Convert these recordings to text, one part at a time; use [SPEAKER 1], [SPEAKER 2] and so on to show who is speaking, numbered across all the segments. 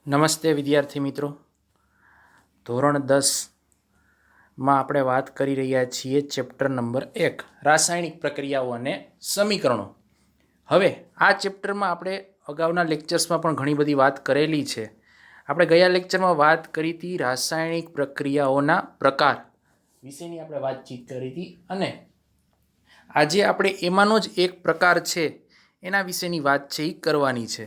[SPEAKER 1] નમસ્તે વિદ્યાર્થી મિત્રો. ધોરણ 10માં આપણે વાત કરી રહ્યા છીએ ચેપ્ટર નંબર 1 રાસાયણિક પ્રક્રિયાઓ અને સમીકરણો. હવે આ ચેપ્ટરમાં આપણે અગાઉના લેક્ચર્સમાં પણ ઘણી બધી વાત કરેલી છે. આપણે ગયા લેક્ચરમાં વાત કરી હતી રાસાયણિક પ્રક્રિયાઓના પ્રકાર વિશેની આપણે વાતચીત કરી હતી અને આજે આપણે એમાંનો જ એક પ્રકાર છે એના વિશેની વાત છે એ કરવાની છે.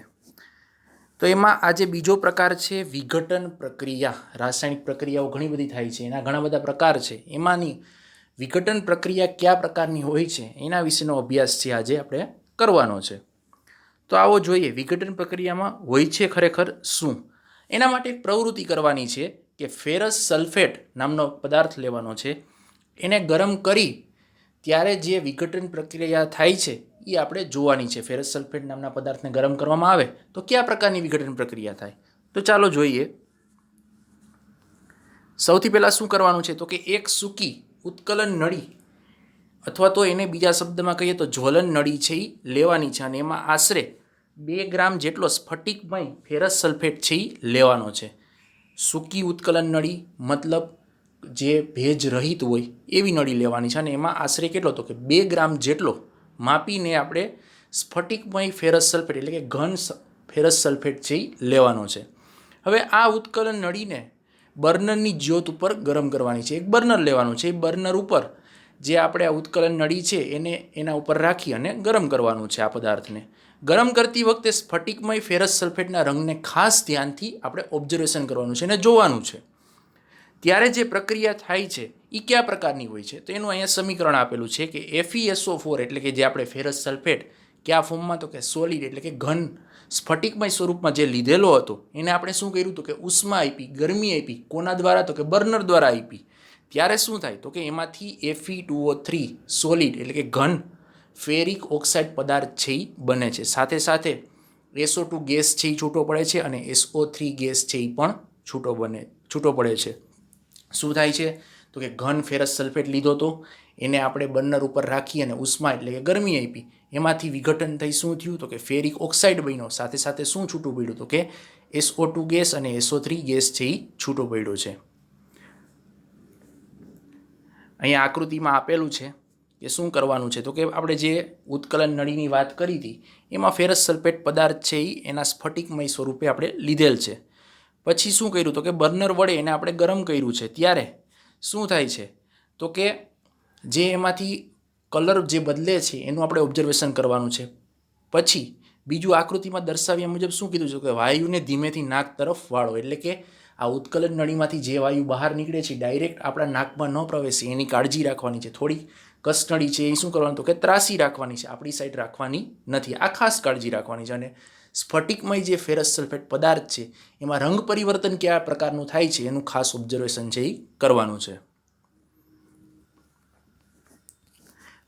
[SPEAKER 1] તો એમાં આજે બીજો પ્રકાર છે વિઘટન પ્રક્રિયા. રાસાયણિક પ્રક્રિયાઓ ઘણી બધી થાય છે, એના ઘણા બધા પ્રકાર છે. એમાંની વિઘટન પ્રક્રિયા કયા પ્રકારની હોય છે એના વિશેનો અભ્યાસ છે આજે આપણે કરવાનો છે. તો આવો જોઈએ વિઘટન પ્રક્રિયામાં હોય છે ખરેખર શું. એના માટે એક પ્રવૃત્તિ કરવાની છે કે ફેરસ સલ્ફેટ નામનો પદાર્થ લેવાનો છે, એને ગરમ કરી ત્યારે જે વિઘટન પ્રક્રિયા થાય છે એ આપણે જોવાની છે. ફેરસ સલ્ફેટ નામના પદાર્થને ગરમ કરવામાં આવે તો કયા પ્રકારની વિઘટન પ્રક્રિયા થાય. તો ચાલો જોઈએ. સૌથી પહેલાં શું કરવાનું છે તો કે એક સૂકી ઉત્કલન નળી અથવા તો એને બીજા શબ્દમાં કહીએ તો જ્વલન નળી છે એ લેવાની છે અને એમાં આશરે 2 ગ્રામ જેટલો સ્ફટિકમય ફેરસ સલ્ફેટ છે એ લેવાનો છે. સૂકી ઉત્કલન નળી મતલબ જે ભેજ રહિત હોય એવી નળી લેવાની છે અને એમાં આશરે કેટલો તો કે 2 ગ્રામ જેટલો માપીને આપણે સ્ફટિકમય ફેરસ સલ્ફેટ એટલે કે ઘન ફેરસ સલ્ફેટ છે એ લેવાનો છે. હવે આ ઉત્કલન નળીને બર્નરની જ્યોત ઉપર ગરમ કરવાની છે. એક બર્નર લેવાનું છે, એ બર્નર ઉપર જે આપણે આ ઉત્કલન નળી છે એને એના ઉપર રાખી અને ગરમ કરવાનું છે. આ પદાર્થને ગરમ કરતી વખતે સ્ફટિકમય ફેરસ સલ્ફેટના રંગને ખાસ ધ્યાનથી આપણે ઓબ્ઝર્વેશન કરવાનું છે અને જોવાનું છે. ત્યારે જે પ્રક્રિયા થાય છે એ કયા પ્રકારની હોય છે તો એનું અહીંયા સમીકરણ આપેલું છે કે FeSO4 એટલે કે જે આપણે ફેરસ સલ્ફેટ કયા ફોર્મમાં તો કે સોલિડ એટલે કે ઘન સ્ફટિકમય સ્વરૂપમાં જે લીધેલો હતો એને આપણે શું કર્યું તો કે ઉષ્મા આપી, ગરમી આપી. કોના દ્વારા તો કે બર્નર દ્વારા આપી. ત્યારે શું થાય તો કે એમાંથી Fe2O3 સોલિડ એટલે કે ઘન ફેરિક ઓક્સાઇડ પદાર્થ છે એ બને છે. સાથે સાથે SO2 ગેસ છે એ છૂટો પડે છે અને SO3 ગેસ છે એ પણ છૂટો પડે છે. શું થાય છે તો કે ઘન ફેરસ સલ્ફેટ લીધો તો એને આપણે બર્નર ઉપર રાખી અને ઉષ્મા એટલે કે ગરમી આપી. એમાંથી વિઘટન થઈ શું થયું તો કે ફેરિક ઓક્સાઇડ બન્યો. સાથે સાથે શું છૂટું પડ્યું તો કે SO2 ગેસ અને SO3 ગેસ છે એ છૂટો પડ્યો છે. અહીંયા આકૃતિમાં આપેલું છે કે શું કરવાનું છે તો કે આપણે જે ઉત્કલન નળીની વાત કરી હતી એમાં ફેરસ સલ્ફેટ પદાર્થ છે એ એના સ્ફટિકમય સ્વરૂપે આપણે લીધેલ છે. પછી શું કર્યું તો કે બર્નર વડે એને આપણે ગરમ કર્યું છે. ત્યારે શું થાય છે તો કે જે એમાંથી કલર જે બદલે છે એનું આપણે ઓબ્ઝર્વેશન કરવાનું છે. પછી બીજું આકૃતિમાં દર્શાવ્યા મુજબ શું કીધું છે કે વાયુને ધીમેથી નાક તરફ વાળો. એટલે કે આ ઉત્કલન નળીમાંથી જે વાયુ બહાર નીકળે છે ડાયરેક્ટ આપણા નાકમાં ન પ્રવેશે એની કાળજી રાખવાની છે. થોડી કસનળી છે એ શું કરવાનું તો કે ત્રાસી રાખવાની છે, આપણી સાઈડ રાખવાની નથી. આ ખાસ કાળજી રાખવાની છે. અને સ્ફટિકમય જે ફેરસ સલ્ફેટ પદાર્થ છે એમાં રંગ પરિવર્તન કયા પ્રકારનું થાય છે એનું ખાસ ઓબ્ઝર્વેશન છે એ કરવાનું છે.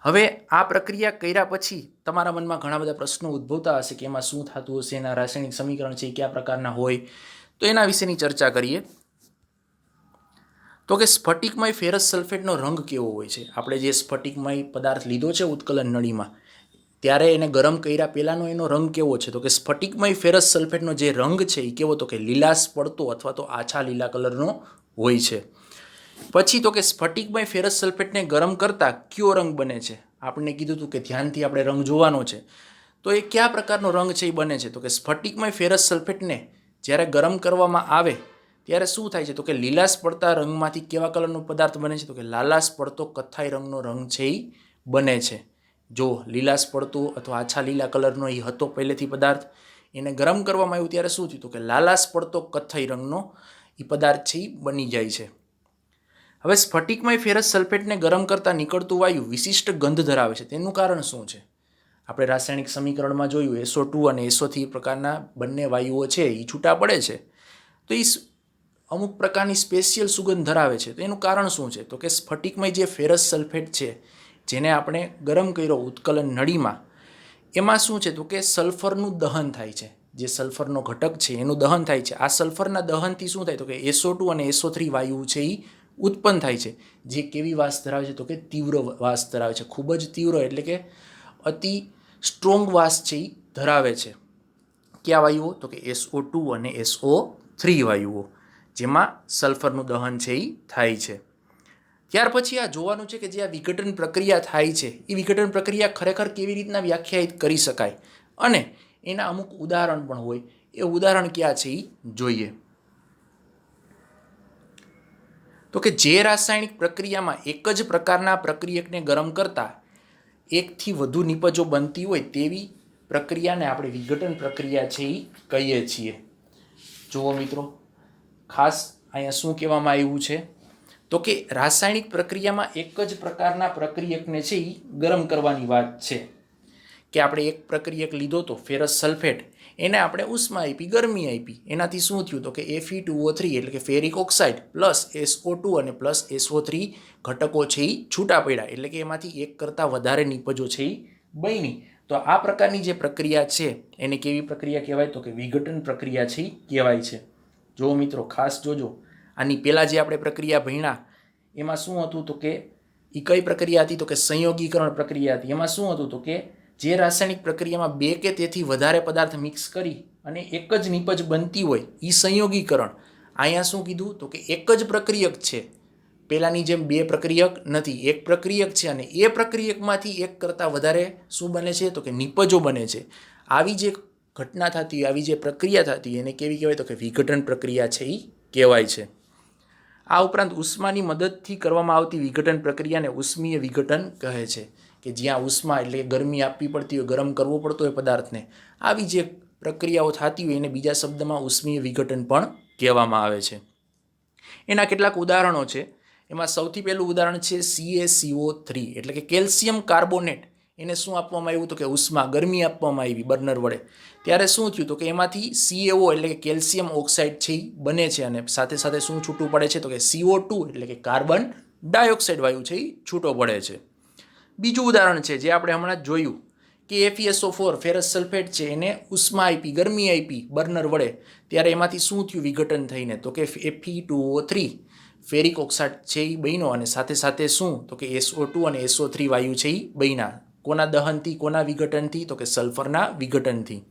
[SPEAKER 1] હવે આ પ્રક્રિયા કર્યા પછી તમારા મનમાં ઘણા બધા પ્રશ્નો ઉદ્ભવતા હશે કે એમાં શું થતું હશે, એના રાસાયણિક સમીકરણ છે એ કયા પ્રકારના હોય. તો એના વિશેની ચર્ચા કરીએ. તો કે સ્ફટિકમય ફેરસ સલ્ફેટનો રંગ કેવો હોય છે. આપણે જે સ્ફટિકમય પદાર્થ લીધો છે ઉત્કલન નળીમાં ત્યારે એને ગરમ કર્યા પહેલાંનો એનો રંગ કેવો છે તો કે સ્ફટિકમય ફેરસ સલ્ફેટનો જે રંગ છે એ કેવો તો કે લીલાશ પડતો અથવા તો આછા લીલા કલરનો હોય છે. પછી તો કે સ્ફટિકમય ફેરસ સલ્ફેટને ગરમ કરતાં કયો રંગ બને છે. આપણને કીધું હતું કે ધ્યાનથી આપણે રંગ જોવાનો છે. તો એ કયા પ્રકારનો રંગ છે એ બને છે તો કે સ્ફટિકમય ફેરસ સલ્ફેટને જ્યારે ગરમ કરવામાં આવે ત્યારે શું થાય છે તો કે લીલાશ પડતા રંગમાંથી કેવા કલરનો પદાર્થ બને છે તો કે લાલાશ પડતો કથ્થાઈ રંગનો રંગ છે એ બને છે. જો લીલાશ પડતો અથવા આછા લીલા કલરનો એ હતો પહેલેથી પદાર્થ, એને ગરમ કરવામાં આવ્યું ત્યારે શું થયું તો કે લાલાશ પડતો કથ્થાઈ રંગનો એ પદાર્થ છે એ બની જાય છે. હવે સ્ફટિકમય ફેરસ સલ્ફેટને ગરમ કરતાં નીકળતું વાયુ વિશિષ્ટ ગંધ ધરાવે છે. તેનું કારણ શું છે? આપણે રાસાયણિક સમીકરણમાં જોયું SO2 અને SO3 પ્રકારના બંને વાયુઓ છે એ છૂટા પડે છે. તો એ અમુક પ્રકારની સ્પેશિયલ સુગંધ ધરાવે છે. તો એનું કારણ શું છે તો કે સ્ફટિકમય જે ફેરસ સલ્ફેટ છે જેને આપણે ગરમ કર્યો ઉત્કલન નળીમાં, એમાં શું છે તો કે સલ્ફરનું દહન થાય છે. જે સલ્ફરનો ઘટક છે એનું દહન થાય છે. આ સલ્ફરના દહનથી શું થાય તો કે SO2 અને SO3 વાયુ છે એ ઉત્પન્ન થાય છે. જે કેવી વાસ ધરાવે છે તો કે તીવ્ર વાસ ધરાવે છે. ખૂબ જ તીવ્ર એટલે કે અતિ સ્ટ્રોંગ વાસ છે એ ધરાવે છે. કયા વાયુઓ? તો કે SO2 અને SO3 વાયુઓ, જેમાં સલ્ફરનું દહન છે એ થાય છે. ત્યાર પછી આ જોવાનું છે કે જે આ વિઘટન પ્રક્રિયા થાય છે એ વિઘટન પ્રક્રિયા ખરેખર કેવી રીતના વ્યાખ્યાયિત કરી શકાય અને એના અમુક ઉદાહરણ પણ હોય. એ ઉદાહરણ ક્યાં છે એ જોઈએ. તો કે જે રાસાયણિક પ્રક્રિયામાં એક જ પ્રકારના પ્રક્રિયકને ગરમ કરતા એકથી વધુ નિપજો બનતી હોય તેવી પ્રક્રિયાને આપણે વિઘટન પ્રક્રિયા છે એ કહીએ છીએ. જુઓ મિત્રો, ખાસ અહીંયા શું કહેવામાં આવ્યું છે? તો કે રાસાયણિક પ્રક્રિયામાં એક જ પ્રકારના પ્રક્રિયકને છે એ ગરમ કરવાની વાત છે. કે આપણે એક પ્રક્રિયક લીધો તો ફેરસ સલ્ફેટ, એને આપણે ઉષ્મા આપી, ગરમી આપી, એનાથી શું થયું? તો કે Fe2O3 એટલે કે ફેરિક ઓક્સાઇડ પ્લસ SO2 અને પ્લસ SO3 ઘટકો છે એ છૂટા પડ્યા, એટલે કે એમાંથી એક કરતાં વધારે નિપજો છે એ બની. તો આ પ્રકારની જે પ્રક્રિયા છે એને કેવી પ્રક્રિયા કહેવાય? તો કે વિઘટન પ્રક્રિયા છે એ કહેવાય છે. જો મિત્રો ખાસ જોજો, આની પહેલાં જે આપણે પ્રક્રિયા ભણ્યા એમાં શું હતું? તો કે એ કઈ પ્રક્રિયા હતી? તો કે સંયોગીકરણ પ્રક્રિયા હતી. એમાં શું હતું? તો કે જે રાસાયણિક પ્રક્રિયામાં બે કે તેથી વધારે પદાર્થ મિક્સ કરી અને એક જ નિપજ બનતી હોય એ સંયોગીકરણ. અહીંયા શું કીધું? તો કે એક જ પ્રક્રિયક છે, પહેલાંની જેમ બે પ્રક્રિયક નથી, એક પ્રક્રિયક છે અને એ પ્રક્રિયકમાંથી એક કરતાં વધારે શું બને છે? તો કે નિપજો બને છે. આવી જે ઘટના થતી હોય, આવી જે પ્રક્રિયા થતી એને કેવી કહેવાય? તો કે વિઘટન પ્રક્રિયા છે એ કહેવાય છે. આ ઉપરાંત ઉષ્માની મદદથી કરવામાં આવતી વિઘટન પ્રક્રિયાને ઉષ્મીય વિઘટન કહે છે. કે જ્યાં ઉષ્મા એટલે ગરમી આપવી પડતી હોય, ગરમ કરવો પડતો હોય પદાર્થને, આવી જે પ્રક્રિયાઓ થતી હોય એને બીજા શબ્દમાં ઉષ્મીય વિઘટન પણ કહેવામાં આવે છે. એના કેટલાક ઉદાહરણો છે. એમાં સૌથી પહેલું ઉદાહરણ છે CaCO3 એટલે કે કેલ્શિયમ કાર્બોનેટ. એને શું આપવામાં આવ્યું? તો કે ઉષ્મા, ગરમી આપવામાં આવી બર્નર વડે. ત્યારે શું થયું? તો કે એમાંથી CaO એટલે કે કેલ્શિયમ ઓક્સાઇડ છે એ બને છે અને સાથે સાથે શું છૂટું પડે છે? તો કે CO2 એટલે કે કાર્બન ડાયોક્સાઇડ વાયુ છે એ છૂટો પડે છે. બીજું ઉદાહરણ છે જે આપણે હમણાં જ જોયું કે FeSO4 ફેરસ સલ્ફેટ છે, એને ઉષ્મા આપી, ગરમી આપી બર્નર વડે, ત્યારે એમાંથી શું થયું વિઘટન થઈને? તો કે Fe2O3 ફેરિક ઓક્સાઇડ છે એ બન્યો અને સાથે સાથે શું? તો કે SO2 અને SO3 વાયુ છે એ બન્યા. કોના દહનથી, કોના વિઘટનથી? તો કે સલ્ફરના વિઘટનથી.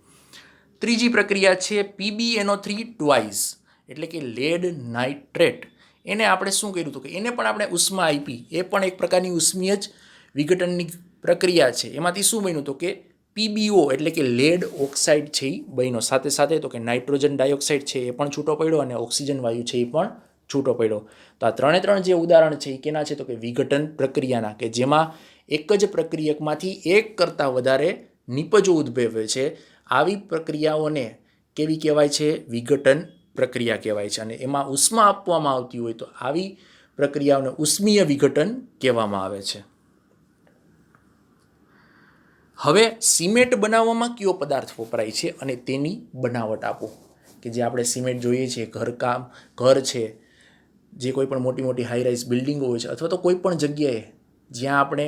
[SPEAKER 1] ત્રીજી પ્રક્રિયા છે PbNO3 ટ્વાઇસ એટલે કે લેડ નાઇટ્રેટ. એને આપણે શું કર્યું? તો કે એને પણ આપણે ઉષ્મા આપી, એ પણ એક પ્રકારની ઉષ્મીય જ વિઘટનની પ્રક્રિયા છે. એમાંથી શું બન્યું? તો કે PbO એટલે કે લેડ ઓક્સાઇડ છે એ બન્યો. સાથે સાથે તો કે નાઇટ્રોજન ડાયોક્સાઇડ છે એ પણ છૂટો પડ્યો અને ઓક્સિજન વાયુ છે એ પણ છૂટો પડ્યો. તો આ ત્રણ જે ઉદાહરણ છે એ કેના છે? તો કે વિઘટન પ્રક્રિયાના, કે જેમાં એક જ પ્રક્રિયકમાંથી એક કરતાં વધારે નિપજો ઉદ્ભવે છે. આવી પ્રક્રિયાઓને કેવી કહેવાય છે? વિઘટન પ્રક્રિયા કહેવાય છે. અને એમાં ઉષ્મા આપવામાં આવતી હોય તો આવી પ્રક્રિયાઓને ઉષ્મીય વિઘટન કહેવામાં આવે છે. હવે સિમેન્ટ બનાવવામાં કયો પદાર્થ વપરાય છે અને તેની બનાવટ આપો. કે જે આપણે સિમેન્ટ જોઈએ છીએ, ઘર છે, જે કોઈ પણ મોટી મોટી હાઈરાઇઝ બિલ્ડિંગો હોય છે, અથવા તો કોઈ પણ જગ્યાએ જ્યાં આપણે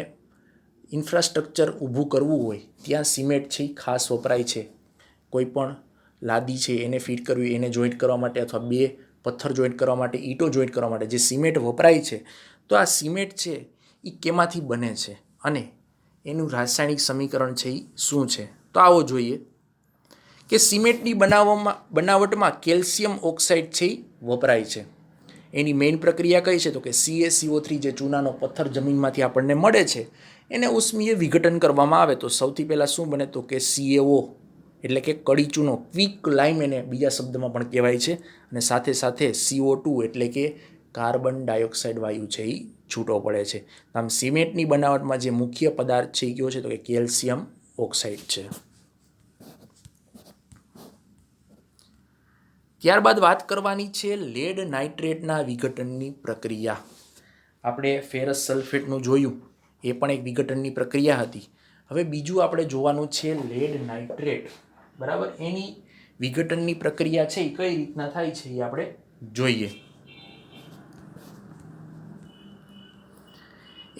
[SPEAKER 1] ઇન્ફ્રાસ્ટ્રક્ચર ઊભું કરવું હોય ત્યાં સિમેન્ટ છે ખાસ વપરાય છે. કોઈ પણ લાદી છે એને ફિટ કરવી, એને જોઈન્ટ કરવા માટે, અથવા બે પથ્થર જોઈન્ટ કરવા માટે, ઈંટો જોઈન્ટ કરવા માટે જે સિમેન્ટ વપરાય છે, તો આ સિમેન્ટ છે એ કેમાંથી બને છે અને એનું રાસાયણિક સમીકરણ છે એ શું છે? તો આવો જોઈએ કે સિમેન્ટની બનાવટમાં કેલ્શિયમ ઓક્સાઇડ છે એ વપરાય છે. એની મેઇન પ્રક્રિયા કઈ છે? તો કે CaCO3 જે ચૂનાનો પથ્થર જમીનમાંથી આપણને મળે છે એને ઉષ્મીય વિઘટન કરવામાં આવે તો સૌથી પહેલાં શું બને? તો કે CaO એટલે કે કડી ચૂનો, ક્વિક લાઇમ એને બીજા શબ્દમાં પણ કહેવાય છે, અને સાથે સાથે CO2 એટલે કે કાર્બન ડાયોક્સાઇડ વાયુ છે એ છૂટો પડે છે. આમ સિમેન્ટની બનાવટમાં જે મુખ્ય પદાર્થ છે એ કયો છે? તો કે કેલ્શિયમ ઓક્સાઇડ છે. ત્યારબાદ વાત કરવાની છે લેડ નાઇટ્રેટના વિઘટનની પ્રક્રિયા. આપણે ફેરસ સલ્ફેટનું જોયું, એ પણ એક વિઘટનની પ્રક્રિયા હતી. હવે બીજું આપણે જોવાનું છે લેડ નાઇટ્રેટ. બરાબર, એની વિઘટનની પ્રક્રિયા છે એ કઈ રીતના થાય છે એ આપણે જોઈએ.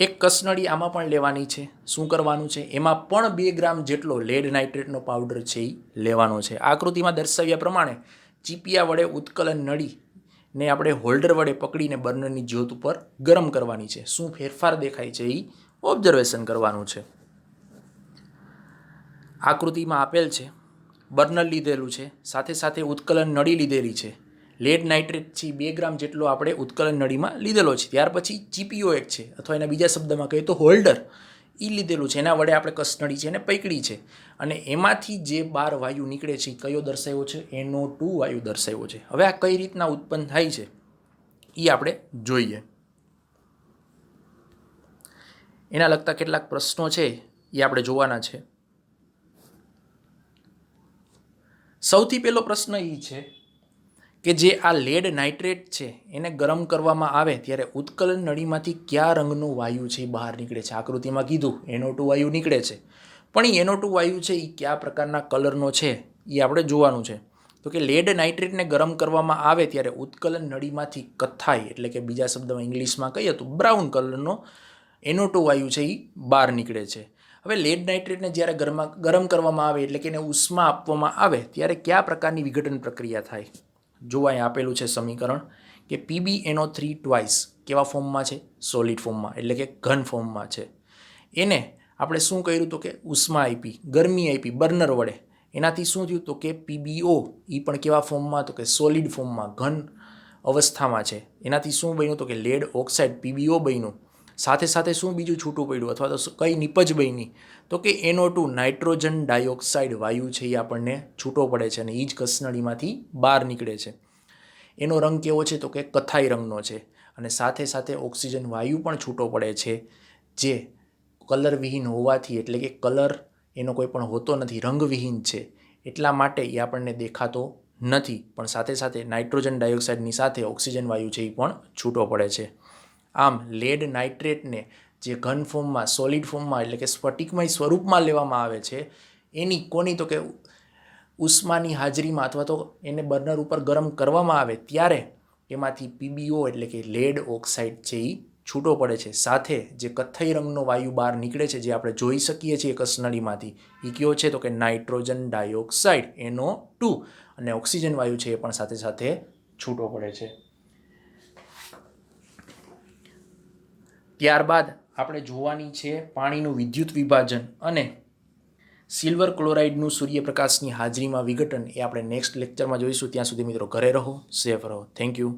[SPEAKER 1] એક કસનળી આમાં પણ લેવાની છે. શું કરવાનું છે? એમાં પણ 2 ગ્રામ જેટલો લેડ નાઇટ્રેટનો પાવડર છે એ લેવાનો છે. આકૃતિમાં દર્શાવ્યા પ્રમાણે ચીપિયા વડે ઉત્કલન નળીને આપણે હોલ્ડર વડે પકડીને બર્નરની જ્યોત ઉપર ગરમ કરવાની છે. શું ફેરફાર દેખાય છે એ ઓબ્ઝર્વેશન કરવાનું છે. આકૃતિમાં આપેલ છે બર્નર લીધેલું છે, સાથે સાથે ઉત્કલન નળી લીધેલી છે. લેડ નાઇટ્રેટ છે 2 ગ્રામ જેટલો આપણે ઉત્કલન નળીમાં લીધેલો છે. ત્યાર પછી GPO એક છે, અથવા એના બીજા શબ્દમાં કહીએ તો હોલ્ડર, એ લીધેલું છે. એના વડે આપણે કસનળી છે એને પકડી છે, અને એમાંથી જે બહાર વાયુ નીકળે છે એ કયો દર્શાવ્યો છે? NO2 વાયુ દર્શાવ્યો છે. હવે આ કઈ રીતના ઉત્પન્ન થાય છે એ આપણે જોઈએ. એના લગતા કેટલાક પ્રશ્નો છે એ આપણે જોવાના છે. સૌથી પહેલો પ્રશ્ન એ છે કે જે આ લેડ નાઇટ્રેટ છે એને ગરમ કરવામાં આવે ત્યારે ઉત્કલન નળીમાંથી કયા રંગનો વાયુ છે એ બહાર નીકળે છે? આકૃતિમાં કીધું NO2 વાયુ નીકળે છે, પણ એ NO2 વાયુ છે એ કયા પ્રકારના કલરનો છે એ આપણે જોવાનું છે. તો કે લેડ નાઇટ્રેટને ગરમ કરવામાં આવે ત્યારે ઉત્કલન નળીમાંથી કથ્થાઈ, એટલે કે બીજા શબ્દમાં ઇંગ્લિશમાં કહીએ તો બ્રાઉન કલરનો NO2 વાયુ છે એ બહાર નીકળે છે. હવે લેડ નાઇટ્રેટને જ્યારે ગરમ કરવામાં આવે એટલે કે એને ઉષ્મા આપવામાં આવે ત્યારે કયા પ્રકારની વિઘટન પ્રક્રિયા થાય? જોવા અહીં આપેલું છે સમીકરણ કે PbNO3 ટ્વાઇસ કેવા ફોર્મમાં છે? સોલિડ ફોર્મમાં, એટલે કે ઘન ફોર્મમાં છે. એને આપણે શું કર્યું તો કે ઉષ્મા આપી, ગરમી આપી બર્નર વડે. એનાથી શું થયું તો કે PbO એ પણ કેવા ફોર્મમાં? તો કે સોલિડ ફોર્મમાં, ઘન અવસ્થામાં છે. એનાથી શું બન્યું તો કે લેડ ઓક્સાઇડ PbO બન્યું. સાથે સાથે શું બીજું છૂટું પડ્યું, અથવા તો કઈ નિપજ બની? તો કે NO2 નાઇટ્રોજન ડાયોક્સાઇડ વાયુ છે એ આપણને છૂટો પડે છે, અને એ જ કસનળીમાંથી બહાર નીકળે છે. એનો રંગ કેવો છે? તો કે કથ્થાઈ રંગનો છે. અને સાથે સાથે ઓક્સિજન વાયુ પણ છૂટો પડે છે, જે કલરવિહીન હોવાથી, એટલે કે કલર એનો કોઈ પણ હોતો નથી, રંગવિહીન છે, એટલા માટે એ આપણને દેખાતો નથી. પણ સાથે સાથે નાઇટ્રોજન ડાયોક્સાઇડની સાથે ઓક્સિજન વાયુ છે એ પણ છૂટો પડે છે. આમ લેડ નાઇટ્રેટને જે ઘન ફોર્મમાં, સોલિડ ફોર્મમાં, એટલે કે સ્ફટિકમય સ્વરૂપમાં લેવામાં આવે છે, એની કોની? તો કે ઉષ્માની હાજરીમાં, અથવા તો એને બર્નર ઉપર ગરમ કરવામાં આવે ત્યારે એમાંથી PbO એટલે કે લેડ ઓક્સાઇડ છે એ છૂટો પડે છે. સાથે જે કથ્થઈ રંગનો વાયુ બહાર નીકળે છે, જે આપણે જોઈ શકીએ છીએ કસનળીમાંથી, એ કયો છે? તો કે નાઇટ્રોજન ડાયોક્સાઇડ NO2, અને ઓક્સિજન વાયુ છે એ પણ સાથે સાથે છૂટો પડે છે. ત્યારબાદ આપણે જોવાની છે પાણીનું વિદ્યુત વિભાજન અને સિલ્વર ક્લોરાઇડનું સૂર્યપ્રકાશની હાજરીમાં વિઘટન. એ આપણે નેક્સ્ટ લેક્ચરમાં જોઈશું. ત્યાં સુધી મિત્રો ઘરે રહો, સેફ રહો. Thank you.